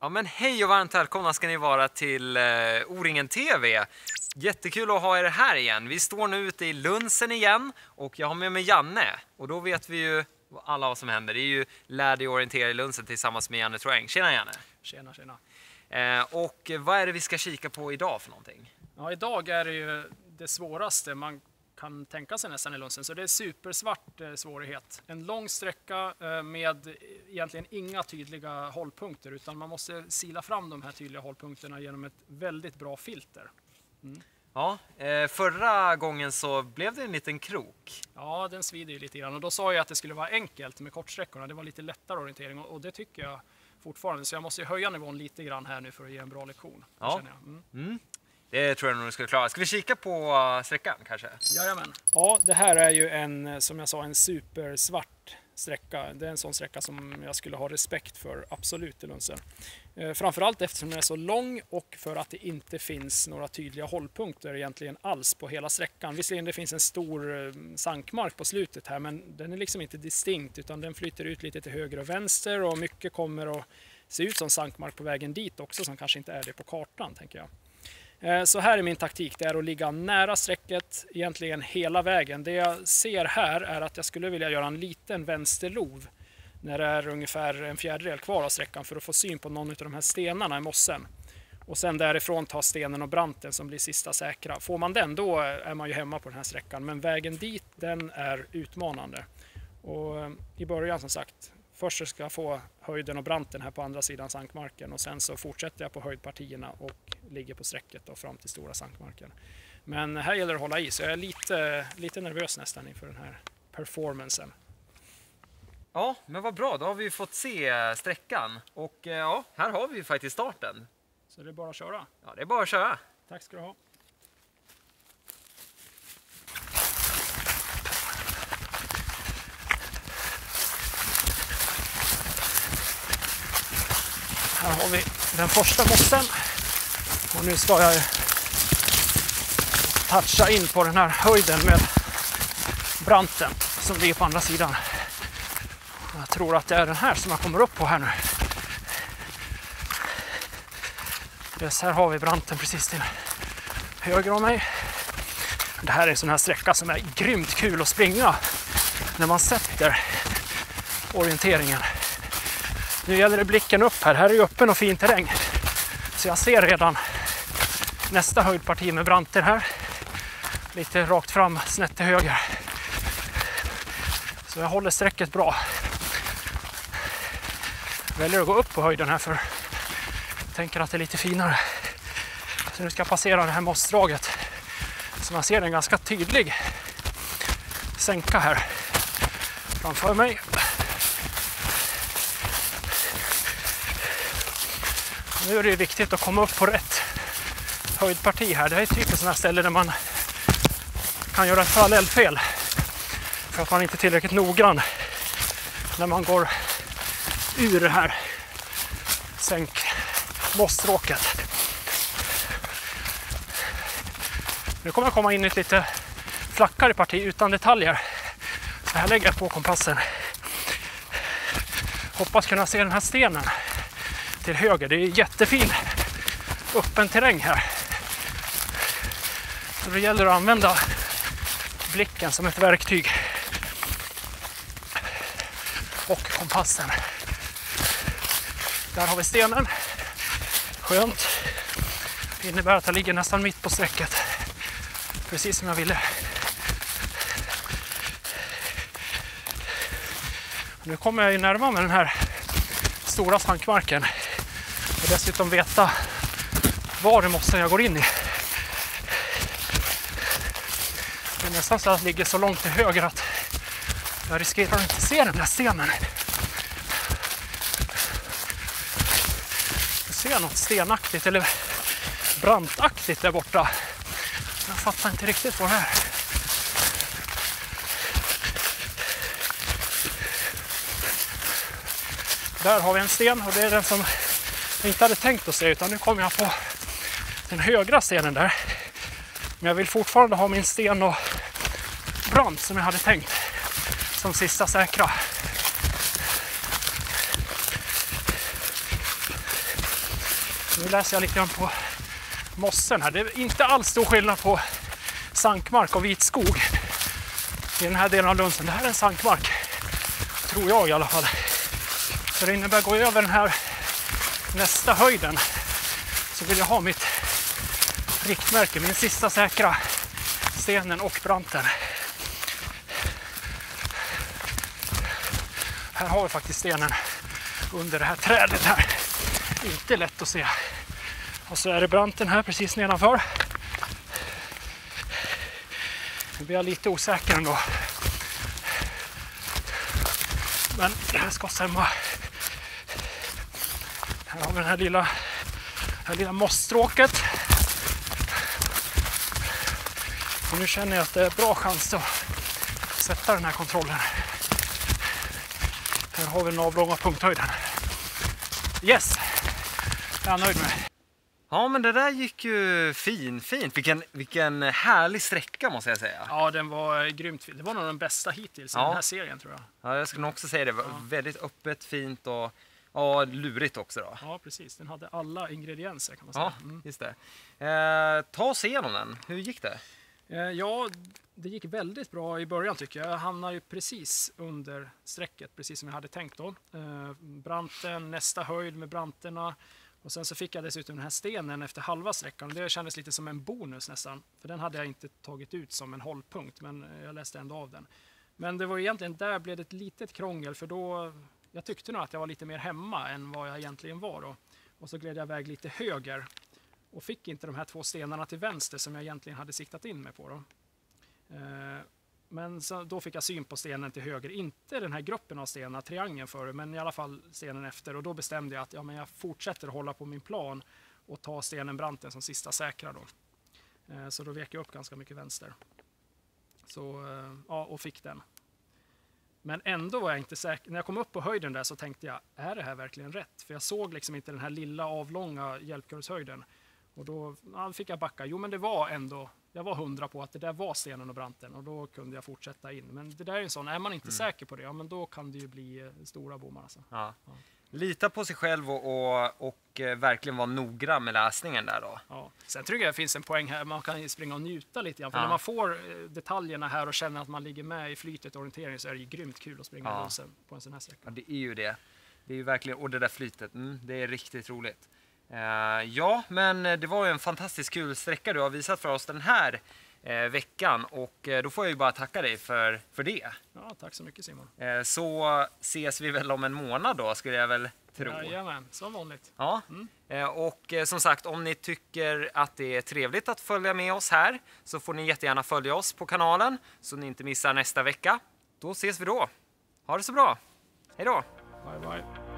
Ja, men hej och varmt välkomna ska ni vara till O-ringen TV. Jättekul att ha er här igen. Vi står nu ute i Lunsen igen och jag har med mig Janne. Och då vet vi ju alla vad som händer. Det är ju Lär dig orientera i Lunsen tillsammans med Janne Troeng. Tjena Janne! Tjena, tjena. Och vad är det vi ska kika på idag för någonting? Ja, idag är det ju det svåraste man kan tänka sig nästan i Lunsen. Så det är supersvart svårighet. En lång sträcka med egentligen inga tydliga hållpunkter. Utan man måste sila fram de här tydliga hållpunkterna genom ett väldigt bra filter. Mm. Ja, förra gången så blev det en liten krok. Ja, den svider ju lite grann. Och då sa jag att det skulle vara enkelt med kortsträckorna. Det var lite lättare orientering och det tycker jag fortfarande. Så jag måste ju höja nivån lite grann här nu för att ge en bra lektion. Ja. Det tror jag nog du skulle klara. Ska vi kika på sträckan kanske? Jajamän. Ja, det här är ju en, som jag sa, en supersvart sträcka. Det är en sån sträcka som jag skulle ha respekt för, absolut, i Lunsen. Framförallt eftersom den är så lång och för att det inte finns några tydliga hållpunkter egentligen alls på hela sträckan. Visserligen det finns en stor sankmark på slutet här, men den är liksom inte distinkt utan den flyter ut lite till höger och vänster och mycket kommer att se ut som sankmark på vägen dit också som kanske inte är det på kartan, tänker jag. Så här är min taktik, det är att ligga nära strecket egentligen hela vägen. Det jag ser här är att jag skulle vilja göra en liten vänsterlov när det är ungefär en fjärdedel kvar av sträckan för att få syn på någon av de här stenarna i mossen. Och sen därifrån ta stenen och branten som blir sista säkra. Får man den, då är man ju hemma på den här sträckan. Men vägen dit, den är utmanande. Och i början som sagt, först ska jag få höjden och branten här på andra sidan sankmarken och sen så fortsätter jag på höjdpartierna och ligger på sträcket och fram till stora sankmarken. Men här gäller det att hålla i, så jag är lite nervös nästan inför den här performancen. Ja, men vad bra. Då har vi fått se sträckan. Och ja, här har vi faktiskt starten. Så det är bara att köra. Ja, det är bara att köra. Tack ska du ha. Här har vi den första mossen. Och nu ska jag toucha in på den här höjden med branten som ligger på andra sidan. Jag tror att det är den här som jag kommer upp på här nu. Yes, här har vi branten precis till höger om mig. Det här är en sån här sträcka som är grymt kul att springa när man sätter orienteringen. Nu gäller det blicken upp här. Här är ju öppen och fin terräng. Så jag ser redan nästa höjdparti med branter här. Lite rakt fram, snett till höger. Så jag håller sträcket bra. Jag väljer att gå upp på höjden här för jag tänker att det är lite finare. Så nu ska jag passera det här mossdraget. Så man ser en ganska tydlig sänka här framför mig. Nu är det viktigt att komma upp på rätt höjdparti här. Det är typ ett sådant här ställe där man kan göra ett parallellfel för att man inte är tillräckligt noggrann när man går ur det här mossstråket. Nu kommer jag komma in i ett lite flackare parti utan detaljer. Så här lägger jag på kompassen. Hoppas kunna se den här stenen till höger. Det är jättefin öppen terräng här. Så det gäller att använda blicken som ett verktyg. Och kompassen. Där har vi stenen. Skönt. Det innebär att jag ligger nästan mitt på sträcket. Precis som jag ville. Nu kommer jag ju närmare med den här stora sankmarken. Och dessutom veta var det måste jag går in i. Det är nästan så att jag ligger så långt till höger att jag riskerar att inte se den där stenen. Jag ser något stenaktigt eller brantaktigt där borta. Jag fattar inte riktigt vad det är. Där har vi en sten och det är den som jag inte hade tänkt att se, utan nu kommer jag på den högra stenen där. Men jag vill fortfarande ha min sten och brant som jag hade tänkt som sista säkra. Nu läser jag lite grann på mossen här. Det är inte alls stor skillnad på sankmark och vit skog i den här delen av Lunsen. Det här är en sankmark, tror jag i alla fall. Så det innebär att gå över den här nästa höjden så vill jag ha mitt riktmärke, min sista säkra, stenen och branten. Här har vi faktiskt stenen under det här trädet här. Inte lätt att se. Och så är det branten här precis nedanför. Nu blir jag lite osäker ändå. Men det här ska stämma. Här har vi det här lilla mossstråket. Och nu känner jag att det är bra chans att sätta den här kontrollen. Här har vi den avlånga punkthöjden. Yes! Jag är nöjd med. Ja, men det där gick ju fint. Vilken härlig sträcka måste jag säga. Ja, den var grymt fin. Det var nog den bästa hittills i den här serien, tror jag. Ja, jag skulle nog också säga det. Var väldigt öppet, fint och lurigt också då. Ja, precis. Den hade alla ingredienser, kan man säga. Ja, just det. Ta oss igenom den. Hur gick det? Ja, det gick väldigt bra i början tycker jag. Jag hamnade ju precis under strecket, precis som jag hade tänkt då. Branten, nästa höjd med branterna. Och sen så fick jag dessutom den här stenen efter halva sträckan. Det kändes lite som en bonus nästan. För den hade jag inte tagit ut som en hållpunkt, men jag läste ändå av den. Men det var egentligen där blev det ett litet krångel, för då jag tyckte nog att jag var lite mer hemma än vad jag egentligen var då. Och så gled jag iväg lite höger och fick inte de här två stenarna till vänster som jag egentligen hade siktat in mig på då. Men så, då fick jag syn på stenen till höger, inte den här gruppen av stenar, triangeln före, men i alla fall stenen efter. Och då bestämde jag att ja, men jag fortsätter hålla på min plan och ta stenen branten som sista säkra då. Så då vek jag upp ganska mycket vänster. Så, ja, och fick den. Men ändå var jag inte säker. När jag kom upp på höjden där så tänkte jag, är det här verkligen rätt? För jag såg liksom inte den här lilla avlånga hjälpkurvshöjden. Och då fick jag backa. Jo, men det var ändå, jag var 100 på att det där var stenen och branten. Och då kunde jag fortsätta in. Men det där är en sån, är man inte säker på det, ja, men då kan det ju bli stora bommar. Alltså. Ja. Lita på sig själv och verkligen vara noggrann med läsningen där då. Ja. Sen tror jag det finns en poäng här, man kan ju springa och njuta lite grann. För när man får detaljerna här och känner att man ligger med i flytet och orientering, så är det ju grymt kul att springa på en sån här sträcka. Ja, det är ju det. Det är ju verkligen, och det där flytet, det är riktigt roligt. Ja, men det var ju en fantastiskt kul sträcka du har visat för oss den här veckan, och då får jag ju bara tacka dig för det. Ja, tack så mycket Simon. Så ses vi väl om en månad då, skulle jag väl tro. Jajamän, som vanligt. Ja, och som sagt, om ni tycker att det är trevligt att följa med oss här, så får ni jättegärna följa oss på kanalen så ni inte missar nästa vecka. Då ses vi då. Ha det så bra. Hej då. Bye bye.